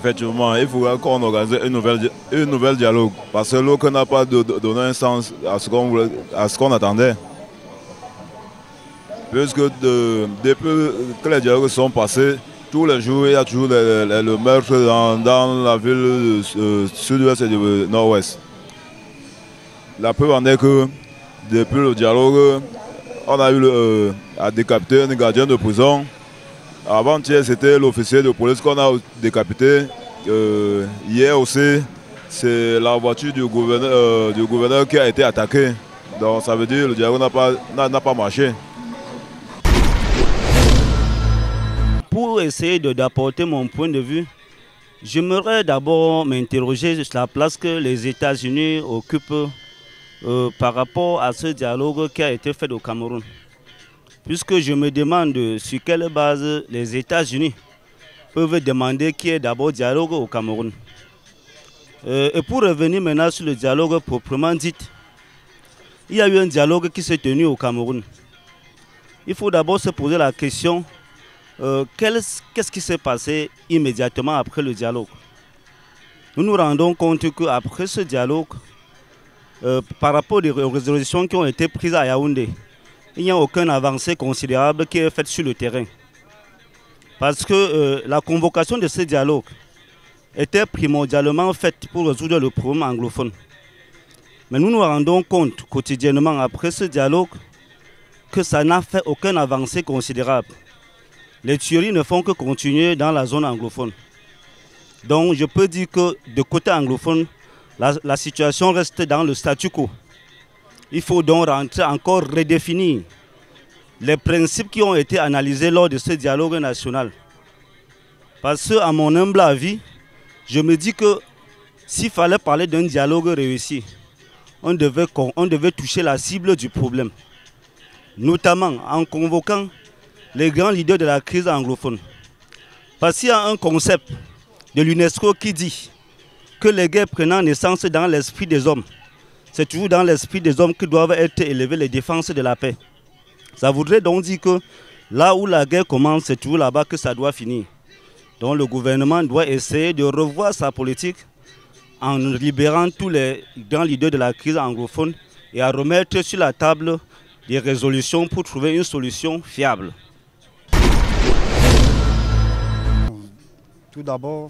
Effectivement, il faudra qu'on organise une nouvelle dialogue. Parce que l'autre n'a pas donné un sens à ce qu'on attendait. Puisque depuis que les dialogues sont passés, tous les jours, il y a toujours le meurtre dans la ville sud-ouest et du nord-ouest. La preuve en est que depuis le dialogue, on a eu à décapiter un gardien de prison. Avant-hier, c'était l'officier de police qu'on a décapité. Hier aussi, c'est la voiture du gouverneur qui a été attaquée. Donc ça veut dire que le dialogue n'a pas marché. Pour essayer d'apporter mon point de vue, j'aimerais d'abord m'interroger sur la place que les États-Unis occupent par rapport à ce dialogue qui a été fait au Cameroun. Puisque je me demande sur quelle base les États-Unis peuvent demander qu'il y ait d'abord dialogue au Cameroun. Et pour revenir maintenant sur le dialogue proprement dit, il y a eu un dialogue qui s'est tenu au Cameroun. Il faut d'abord se poser la question, qu'est-ce qui s'est passé immédiatement après le dialogue? Nous nous rendons compte qu'après ce dialogue, par rapport aux résolutions qui ont été prises à Yaoundé, il n'y a aucune avancée considérable qui est faite sur le terrain. Parce que la convocation de ce dialogue était primordialement faite pour résoudre le problème anglophone. Mais nous nous rendons compte quotidiennement après ce dialogue que ça n'a fait aucune avancée considérable. Les tueries ne font que continuer dans la zone anglophone. Donc je peux dire que de côté anglophone, la situation reste dans le statu quo. Il faut donc rentrer encore redéfinir les principes qui ont été analysés lors de ce dialogue national. Parce que, à mon humble avis, je me dis que s'il fallait parler d'un dialogue réussi, on devait toucher la cible du problème. Notamment en convoquant les grands leaders de la crise anglophone. Parce qu'il y a un concept de l'UNESCO qui dit que les guerres prenant naissance dans l'esprit des hommes, c'est toujours dans l'esprit des hommes que doivent être élevées les défenses de la paix. Ça voudrait donc dire que là où la guerre commence, c'est toujours là-bas que ça doit finir. Donc le gouvernement doit essayer de revoir sa politique en libérant tous les grands leaders de la crise anglophone et à remettre sur la table des résolutions pour trouver une solution fiable. Tout d'abord,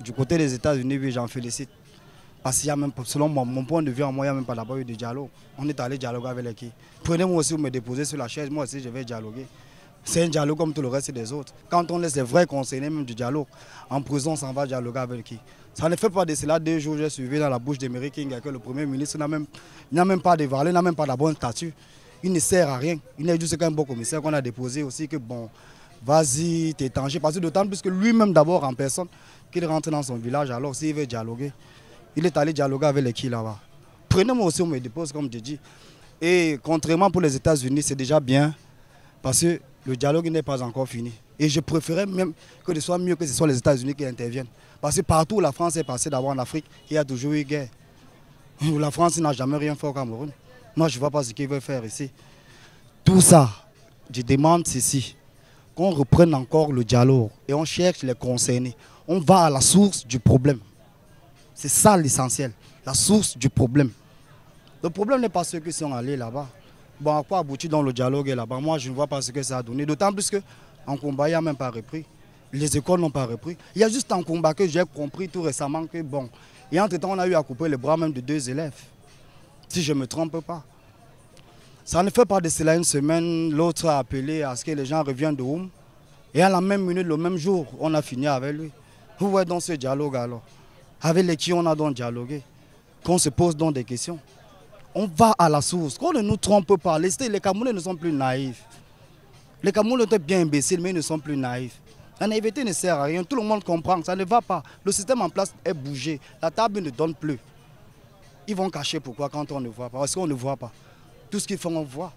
du côté des États-Unis, oui, j'en félicite. Parce qu'il y a même, selon mon point de vue, il n'y a même pas d'abord eu de dialogue. On est allé dialoguer avec les qui. Prenez-moi aussi, vous me déposez sur la chaise, moi aussi je vais dialoguer. C'est un dialogue comme tout le reste des autres. Quand on laisse les vrais concernés même du dialogue, en prison, ça va dialoguer avec qui? Ça ne fait pas de cela 2 jours, j'ai suivi dans la bouche d'Emery King que le Premier ministre n'a même pas de valeur, n'a même pas de bonne statut. Il ne sert à rien. Il n'est juste qu'un bon commissaire qu'on a déposé aussi que bon, vas-y, t'es étranger. Parce que d'autant plus que lui-même d'abord en personne, qu'il rentre dans son village, alors s'il veut dialoguer, il est allé dialoguer avec les qui là-bas. Prenez-moi aussi, on me dépose comme je dis. Et contrairement pour les États-Unis, c'est déjà bien parce que le dialogue n'est pas encore fini. Et je préférais même que ce soit mieux que ce soit les États-Unis qui interviennent. Parce que partout où la France est passée d'abord en Afrique, il y a toujours eu guerre. La France n'a jamais rien fait au Cameroun. Moi, je ne vois pas ce qu'il veut faire ici. Tout ça, je demande ceci, qu'on reprenne encore le dialogue et on cherche les concernés. On va à la source du problème. C'est ça l'essentiel, la source du problème. Le problème n'est pas ceux qui sont allés là-bas. Bon, à quoi aboutit dans le dialogue là-bas? Moi, je ne vois pas ce que ça a donné. D'autant plus qu'en combat, il n'y a même pas repris. Les écoles n'ont pas repris. Il y a juste en combat que j'ai compris tout récemment que bon. Et entre-temps, on a eu à couper les bras même de 2 élèves. Si je ne me trompe pas. Ça ne fait pas de cela une semaine, l'autre a appelé à ce que les gens reviennent de Oum. Et à la même minute, le même jour, on a fini avec lui. Où est donc ce dialogue alors? Avec les qui on a donc dialogué? Qu'on se pose donc des questions. On va à la source. Qu'on ne nous trompe pas. Les Camerounais ne sont plus naïfs. Les Camerounais étaient bien imbéciles, mais ils ne sont plus naïfs. La naïveté ne sert à rien. Tout le monde comprend. Ça ne va pas. Le système en place est bougé. La table ne donne plus. Ils vont cacher pourquoi quand on ne voit pas. Parce qu'on ne voit pas. Tout ce qu'ils font, on voit.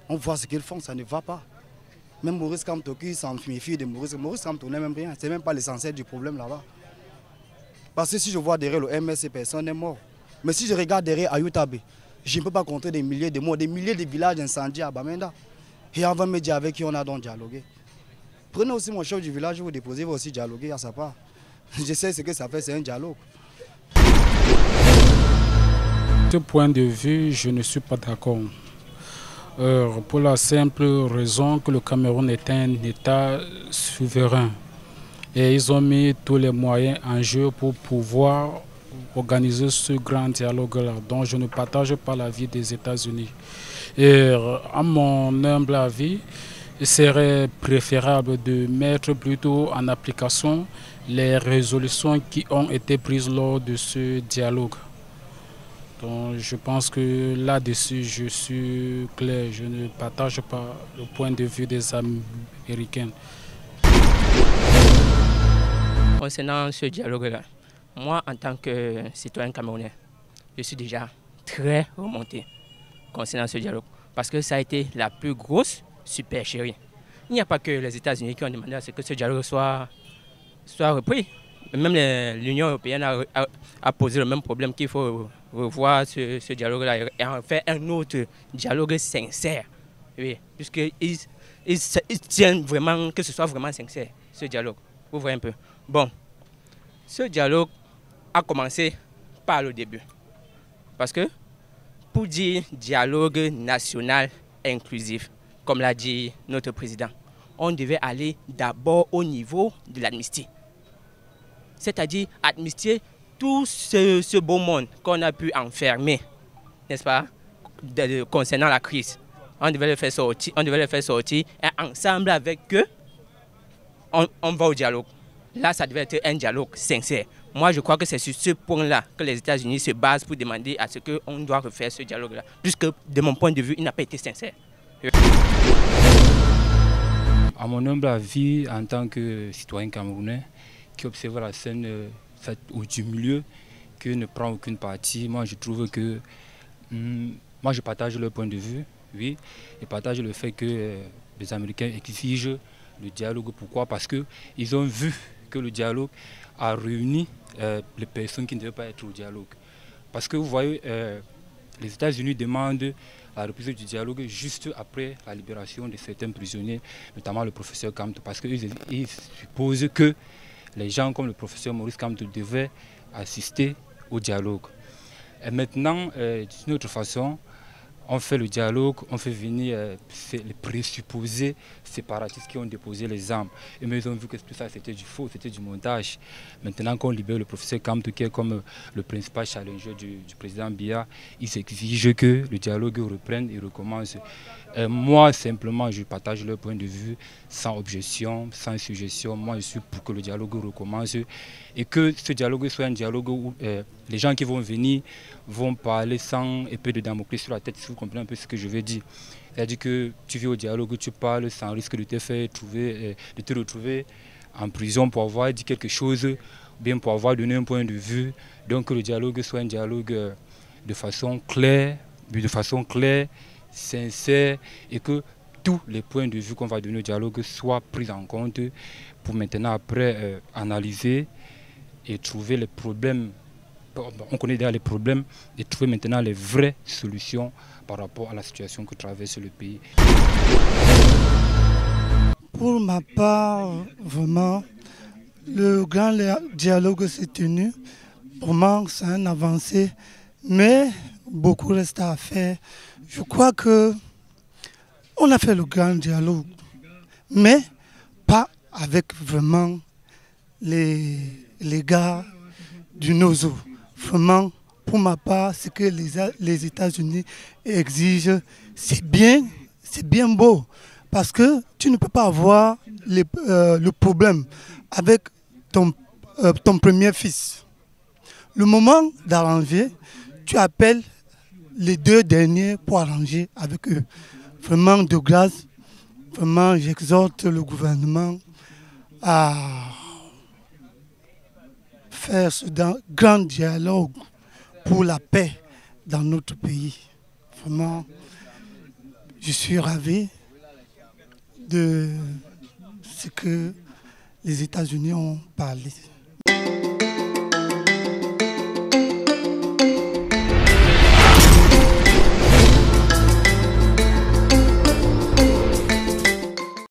On voit ce qu'ils font, ça ne va pas. Même Maurice Kamto qui s'en méfie de Maurice. Maurice Kamto n'est même rien. Ce n'est même pas l'essentiel du problème là-bas. Parce que si je vois derrière le MS, personne n'est mort. Mais si je regarde derrière Ayutabe, je ne peux pas compter des milliers de morts, des milliers de villages incendiés à Bamenda. Et avant de me dire avec qui on a donc dialogué. Prenez aussi mon chef du village, vous déposez, vous aussi dialoguer à sa part. Je sais ce que ça fait, c'est un dialogue. De ce point de vue, je ne suis pas d'accord. Pour la simple raison que le Cameroun est un État souverain. Et ils ont mis tous les moyens en jeu pour pouvoir organiser ce grand dialogue-là, dont je ne partage pas l'avis des États-Unis. Et à mon humble avis, il serait préférable de mettre plutôt en application les résolutions qui ont été prises lors de ce dialogue. Donc, je pense que là-dessus, je suis clair. Je ne partage pas le point de vue des Américains. Concernant ce dialogue-là, moi, en tant que citoyen camerounais, je suis déjà très remonté concernant ce dialogue. Parce que ça a été la plus grosse supercherie. Il n'y a pas que les États-Unis qui ont demandé à ce que ce dialogue soit repris. Même l'Union européenne a posé le même problème, qu'il faut revoir ce dialogue-là et en faire un autre dialogue sincère. Oui, puisqu'ils tiennent vraiment que ce soit vraiment sincère, ce dialogue. Vous voyez un peu. Bon, ce dialogue a commencé par le début. Parce que pour dire dialogue national inclusif, comme l'a dit notre président, on devait aller d'abord au niveau de l'amnistie. C'est-à-dire amnistier tout ce beau monde qu'on a pu enfermer, n'est-ce pas, concernant la crise. On devait le faire sortir et ensemble avec eux, on va au dialogue. Là, ça devait être un dialogue sincère. Moi, je crois que c'est sur ce point-là que les États-Unis se basent pour demander à ce qu'on doit refaire ce dialogue-là. Puisque, de mon point de vue, il n'a pas été sincère. À mon humble avis, en tant que citoyen camerounais qui observe la scène du milieu, qui ne prend aucune partie, moi je trouve que moi je partage leur point de vue, oui, et partage le fait que les Américains exigent le dialogue. Pourquoi? Parce qu'ils ont vu que le dialogue a réuni les personnes qui ne devaient pas être au dialogue. Parce que vous voyez, les États-Unis demandent la reprise du dialogue juste après la libération de certains prisonniers, notamment le professeur Kamto, parce qu'ils supposent que les gens comme le professeur Maurice Kamto devaient assister au dialogue. Et maintenant, d'une autre façon, on fait le dialogue, on fait venir les présupposés séparatistes qui ont déposé les armes. Et mais ils ont vu que tout ça c'était du faux, c'était du montage. Maintenant qu'on libère le professeur Kamto, qui est comme le principal challenger du président Biya, il s'exige que le dialogue reprenne et recommence. Moi, simplement, je partage leur point de vue, sans objection, sans suggestion. Moi, je suis pour que le dialogue recommence et que ce dialogue soit un dialogue où les gens qui vont venir vont parler sans épée de Damoclès sur la tête, si vous comprenez un peu ce que je veux dire. C'est-à-dire que tu viens au dialogue, tu parles sans risque de te faire de te retrouver en prison pour avoir dit quelque chose, ou bien pour avoir donné un point de vue. Donc que le dialogue soit un dialogue de façon claire, sincère, et que tous les points de vue qu'on va donner au dialogue soient pris en compte pour maintenant après analyser et trouver les problèmes. On connaît déjà les problèmes et trouver maintenant les vraies solutions par rapport à la situation que traverse le pays. Pour ma part, vraiment, le grand dialogue s'est tenu. Vraiment, c'est une avancée, mais beaucoup reste à faire. Je crois que on a fait le grand dialogue, mais pas avec vraiment les gars du Nozo. Vraiment, pour ma part, ce que les États-Unis exigent, c'est bien beau. Parce que tu ne peux pas avoir le problème avec ton premier fils. Le moment d'arranger, tu appelles les deux derniers pour arranger avec eux. Vraiment, de grâce, vraiment, j'exhorte le gouvernement à faire ce grand dialogue pour la paix dans notre pays. Vraiment, je suis ravi de ce que les États-Unis ont parlé.